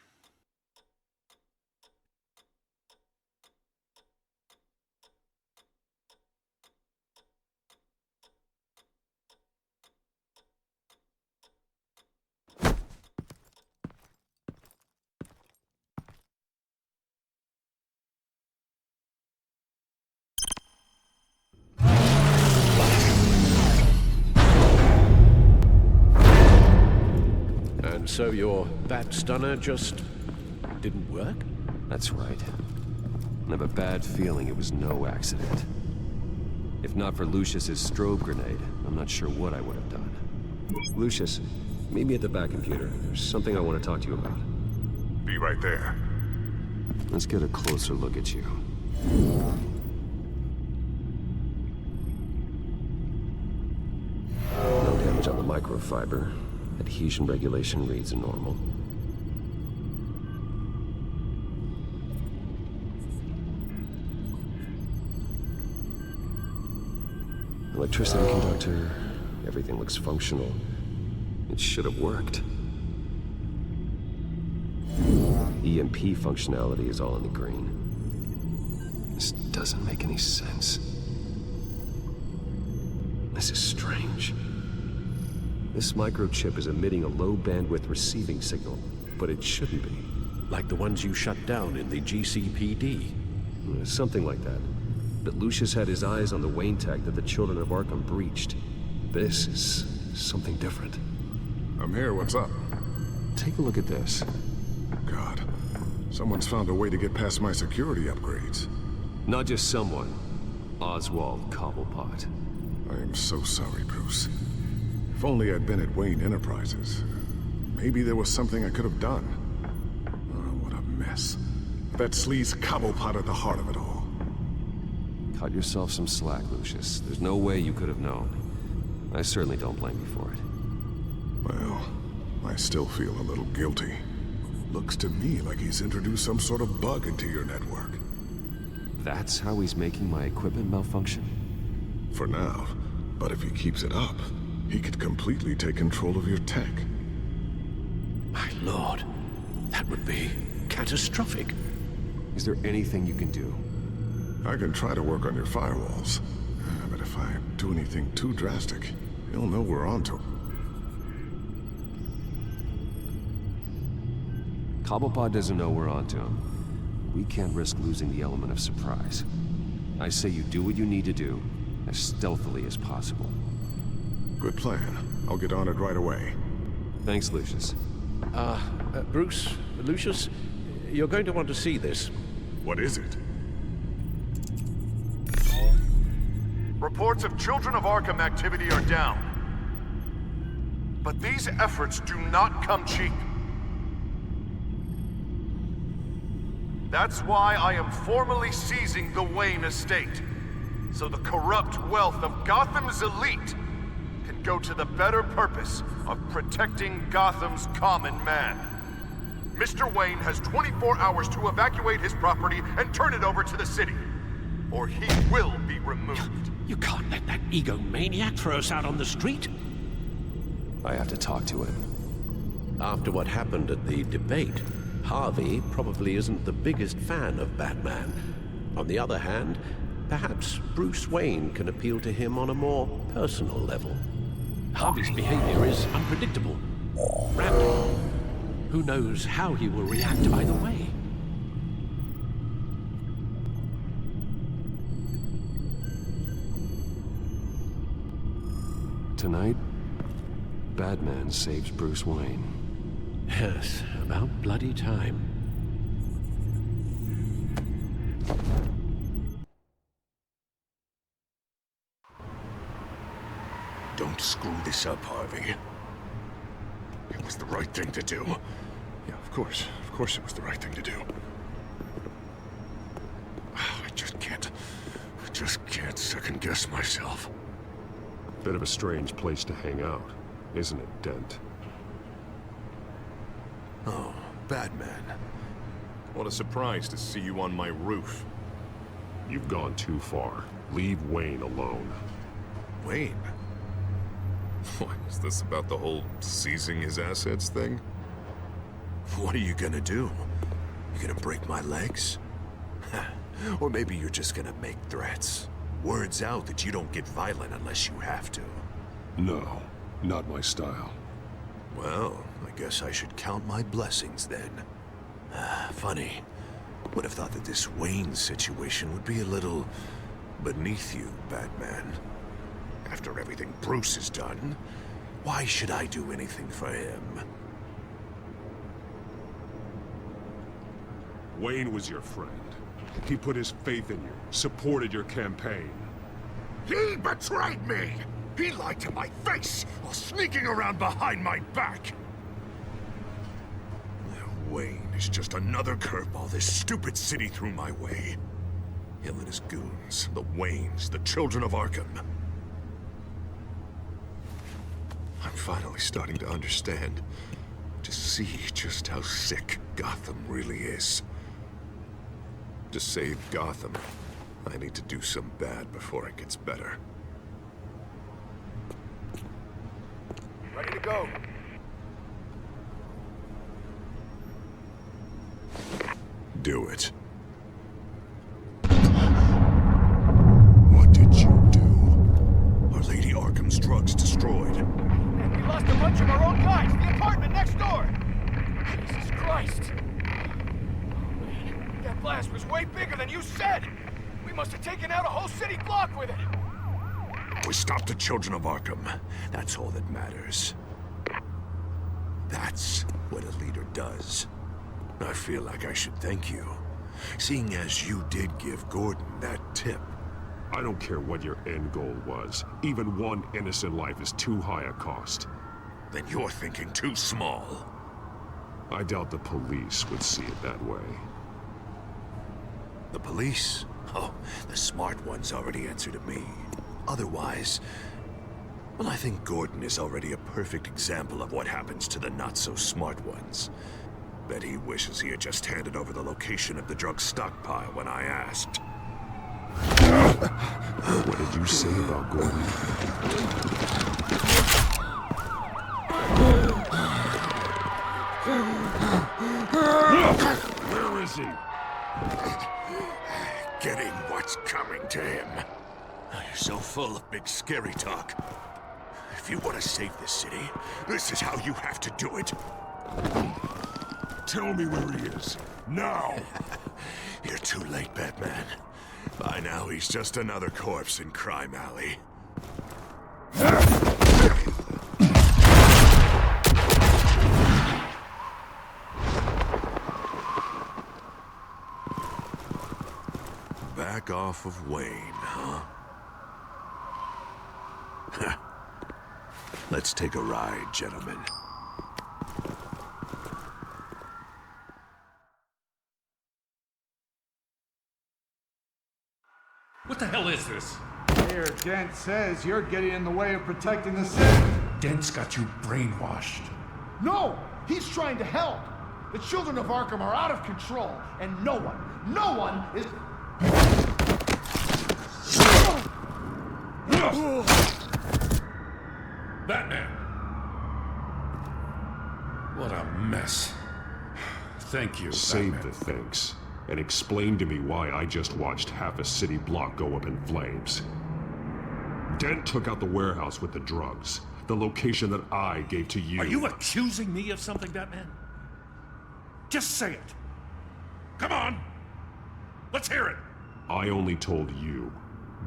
And so your bat stunner just didn't work? That's right. I have a bad feeling it was no accident. If not for Lucius's strobe grenade, I'm not sure what I would have done. Lucius, meet me at the back computer. There's something I want to talk to you about. Be right there. Let's get a closer look at you. No damage on the microfiber. Adhesion regulation reads normal. Electricity conductor, everything looks functional. It should have worked. EMP functionality is all in the green. This doesn't make any sense. This is strange. This microchip is emitting a low-bandwidth receiving signal, but it shouldn't be. Like the ones you shut down in the GCPD? Something like that. But Lucius had his eyes on the Wayne tag that the children of Arkham breached. This is something different. I'm here, what's up? Take a look at this. God, someone's found a way to get past my security upgrades. Not just someone. Oswald Cobblepot. I am so sorry, Bruce. If only I'd been at Wayne Enterprises. Maybe there was something I could have done. Oh, what a mess. That sleaze Cobblepot at the heart of it all. Cut yourself some slack, Lucius. There's no way you could have known. I certainly don't blame you for it. Well, I still feel a little guilty. Looks to me like he's introduced some sort of bug into your network. That's how he's making my equipment malfunction? For now. But if he keeps it up, he could completely take control of your tech. My lord, that would be catastrophic. Is there anything you can do? I can try to work on your firewalls. But if I do anything too drastic, he'll know we're onto him. Cobblepot doesn't know we're onto him. We can't risk losing the element of surprise. I say you do what you need to do, as stealthily as possible. Good plan. I'll get on it right away. Thanks, Lucius. Bruce, Lucius, you're going to want to see this. What is it? Reports of Children of Arkham activity are down. But these efforts do not come cheap. That's why I am formally seizing the Wayne estate, so the corrupt wealth of Gotham's elite can go to the better purpose of protecting Gotham's common man. Mr. Wayne has 24 hours to evacuate his property and turn it over to the city, or he will be removed. You can't let that egomaniac throw us out on the street. I have to talk to him. After what happened at the debate, Harvey probably isn't the biggest fan of Batman. On the other hand, perhaps Bruce Wayne can appeal to him on a more personal level. Harvey's behavior is unpredictable, random. Who knows how he will react either way? Tonight, Batman saves Bruce Wayne. Yes, about bloody time. Don't screw this up, Harvey. It was the right thing to do. Yeah, of course it was the right thing to do. I just can't second guess myself. Bit of a strange place to hang out, isn't it, Dent? Oh, Batman. What a surprise to see you on my roof. You've gone too far. Leave Wayne alone. Wayne? What, is this about the whole seizing his assets thing? What are you gonna do? You gonna break my legs? Or maybe you're just gonna make threats. Words out that you don't get violent unless you have to. No, not my style. Well, I guess I should count my blessings then. Funny. Would have thought that this Wayne situation would be a little beneath you, Batman. After everything Bruce has done, why should I do anything for him? Wayne was your friend. He put his faith in you, supported your campaign. He betrayed me! He lied to my face while sneaking around behind my back! Wayne is just another curveball this stupid city threw my way. Him and his goons, the Waynes, the children of Arkham. I'm finally starting to understand. To see just how sick Gotham really is. To save Gotham, I need to do some bad before it gets better. Ready to go. Do it. What did you do? Our Lady Arkham's drugs destroyed. And we lost a bunch of our own guys. The apartment next door. Jesus Christ. Oh, man. That blast was way bigger than you said. We must have taken out a whole city block with it. We stopped the children of Arkham. That's all that matters. That's what a leader does. I feel like I should thank you, seeing as you did give Gordon that tip. I don't care what your end goal was. Even one innocent life is too high a cost. Then you're thinking too small. I doubt the police would see it that way. The police? Oh, the smart ones already answer to me. Otherwise, well, I think Gordon is already a perfect example of what happens to the not-so-smart ones. Bet he wishes he had just handed over the location of the drug stockpile when I asked. What did you say about Gordon? Where is he? Getting what's coming to him. You're so full of big scary talk. If you want to save this city, this is how you have to do it. Tell me where he is. Now! You're too late, Batman. By now, he's just another corpse in Crime Alley. Back off of Wayne, huh? Let's take a ride, gentlemen. What the hell is this? Mayor Dent says you're getting in the way of protecting the city. Dent's got you brainwashed. No! He's trying to help! The children of Arkham are out of control, and no one is... Batman! What a mess. Thank you, Save Batman. The thanks, and explain to me why I just watched half a city block go up in flames. Dent took out the warehouse with the drugs, the location that I gave to you. Are you accusing me of something, Batman? Just say it. Come on! Let's hear it! I only told you.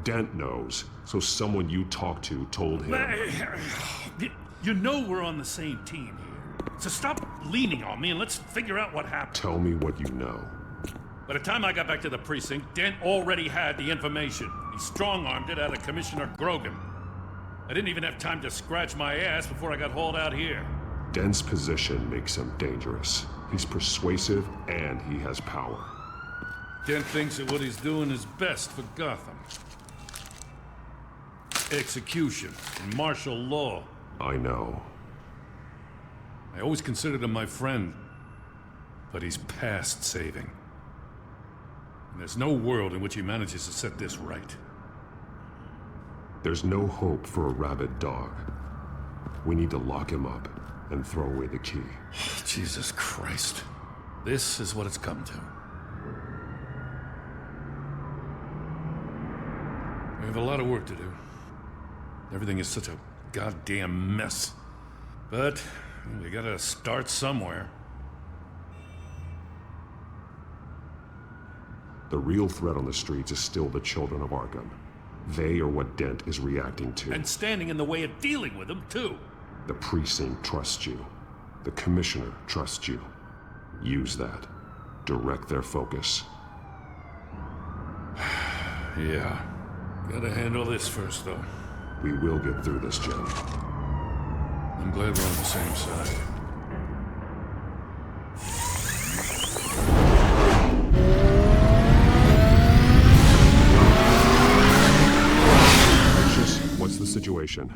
Dent knows, so someone you talked to told him. You know we're on the same team here. So stop leaning on me and let's figure out what happened. Tell me what you know. By the time I got back to the precinct, Dent already had the information. He strong-armed it out of Commissioner Grogan. I didn't even have time to scratch my ass before I got hauled out here. Dent's position makes him dangerous. He's persuasive and he has power. Dent thinks that what he's doing is best for Gotham. Execution and martial law. I know. I always considered him my friend, but he's past saving. And there's no world in which he manages to set this right. There's no hope for a rabid dog. We need to lock him up and throw away the key. Jesus Christ. This is what it's come to. We have a lot of work to do. Everything is such a goddamn mess. But we gotta start somewhere. The real threat on the streets is still the children of Arkham. They are what Dent is reacting to. And standing in the way of dealing with them, too. The precinct trusts you. The commissioner trusts you. Use that. Direct their focus. Yeah. Gotta handle this first, though. We will get through this, Jim. I'm glad we're on the same side. What's the situation?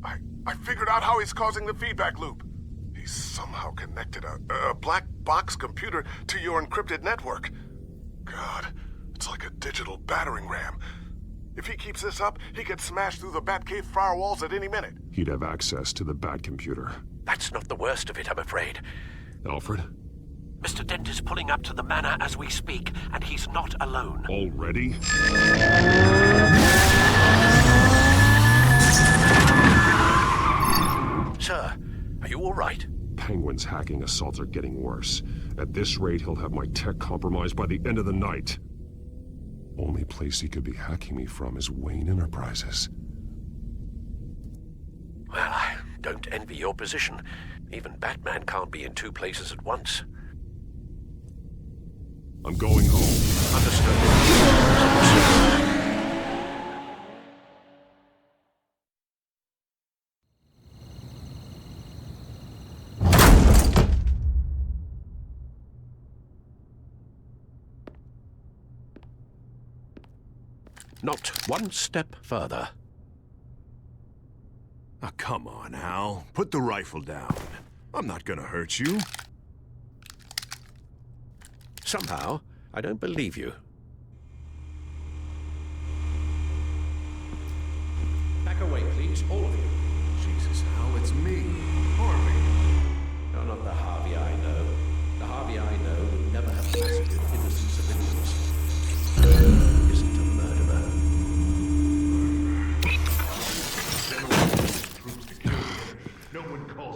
I figured out how he's causing the feedback loop. He's somehow connected a black box computer to your encrypted network. God, it's like a digital battering ram. If he keeps this up, he could smash through the Batcave firewalls at any minute. He'd have access to the Bat computer. That's not the worst of it, I'm afraid. Alfred? Mr. Dent is pulling up to the manor as we speak, and he's not alone. Already? Sir, are you all right? Penguin's hacking assaults are getting worse. At this rate, he'll have my tech compromised by the end of the night. Only place he could be hacking me from is Wayne Enterprises. Well, I don't envy your position. Even Batman can't be in two places at once. I'm going home. Understood. Not one step further. Oh, come on, Al. Put the rifle down. I'm not gonna hurt you. Somehow, I don't believe you. Back away, please, all of you. Jesus, Al, it's me, Harvey. You're not the Harvey I know. The Harvey I know would never have massacred innocent civilians. Isn't a murderer.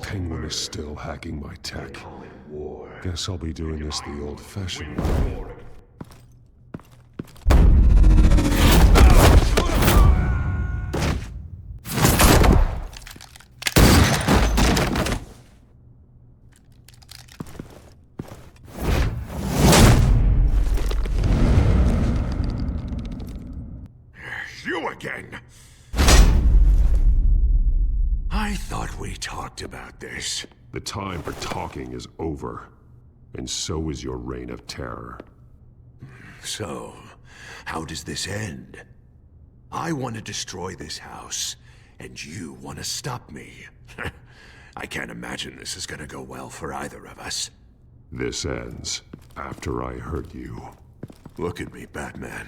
Penguin is still hacking my tech. Guess I'll be doing this the old-fashioned way. You again! I thought we talked about this. The time for talking is over. And so is your reign of terror. So, how does this end? I want to destroy this house, and you want to stop me. I can't imagine this is gonna go well for either of us. This ends after I hurt you. Look at me, Batman.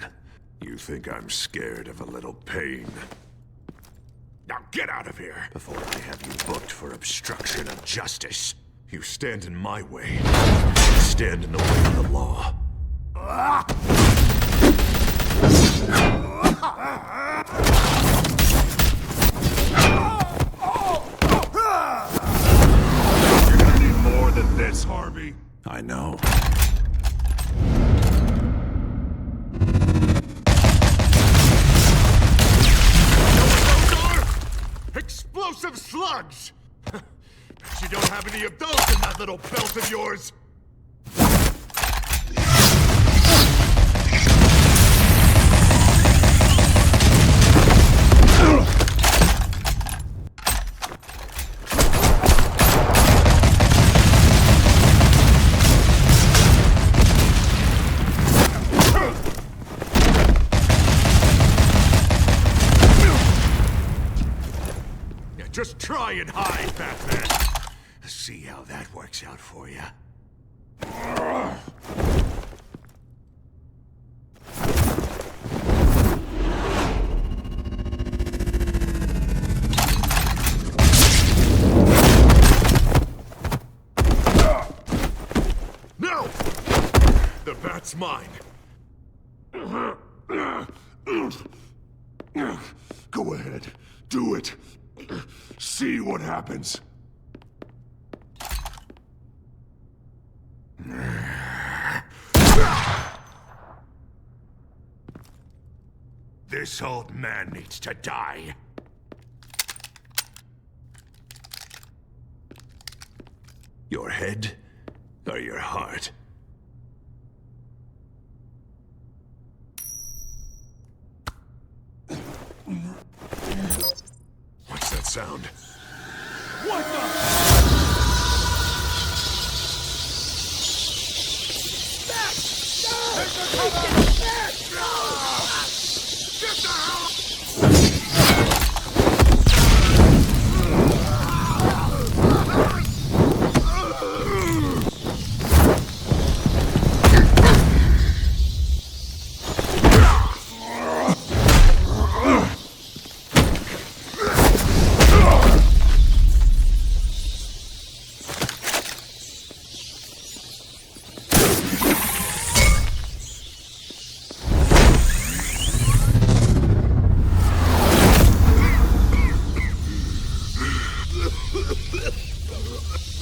You think I'm scared of a little pain? Now get out of here before I have you booked for obstruction of justice. You stand in my way. You stand in the way of the law. You're gonna need more than this, Harvey. I know. Explosive slugs! Bet you don't have any of those in that little belt of yours! Just try and hide, Batman. See how that works out for you. No! The bat's mine. Go ahead. Do it. See what happens. This old man needs to die. Your head or your heart? What's that sound? What the? Get the hell!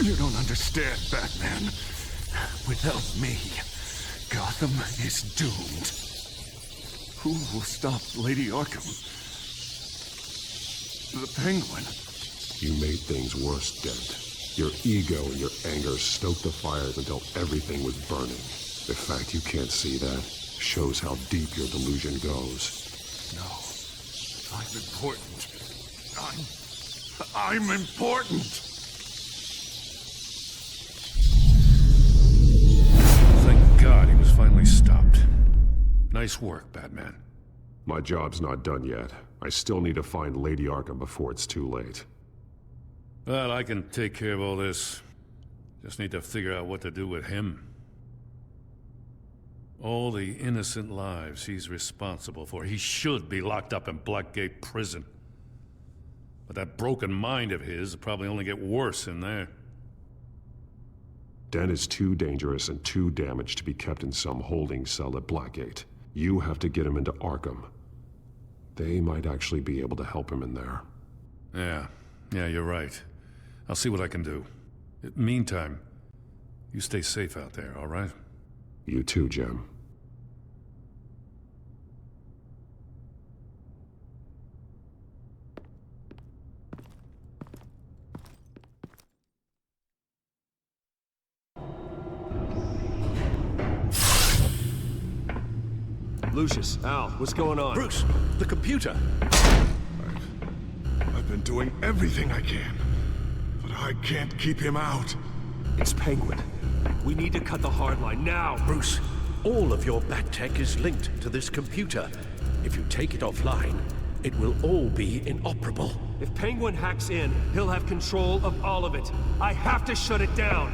You don't understand, Batman. Without me, Gotham is doomed. Who will stop Lady Arkham? The Penguin. You made things worse, Dent. Your ego and your anger stoked the fires until everything was burning. The fact you can't see that shows how deep your delusion goes. No. I'm important. I'm important! Thank God he was finally stopped. Nice work, Batman. My job's not done yet. I still need to find Lady Arkham before it's too late. Well, I can take care of all this. Just need to figure out what to do with him. All the innocent lives he's responsible for. He should be locked up in Blackgate Prison. But that broken mind of his will probably only get worse in there. Dent is too dangerous and too damaged to be kept in some holding cell at Blackgate. You have to get him into Arkham. They might actually be able to help him in there. Yeah, you're right. I'll see what I can do. Meantime, you stay safe out there, all right? You too, Jim. Lucius, Al, what's going on? Bruce, the computer. I've been doing everything I can, but I can't keep him out. It's Penguin. We need to cut the hard line now. Bruce, all of your bat tech is linked to this computer. If you take it offline, it will all be inoperable. If Penguin hacks in, he'll have control of all of it. I have to shut it down.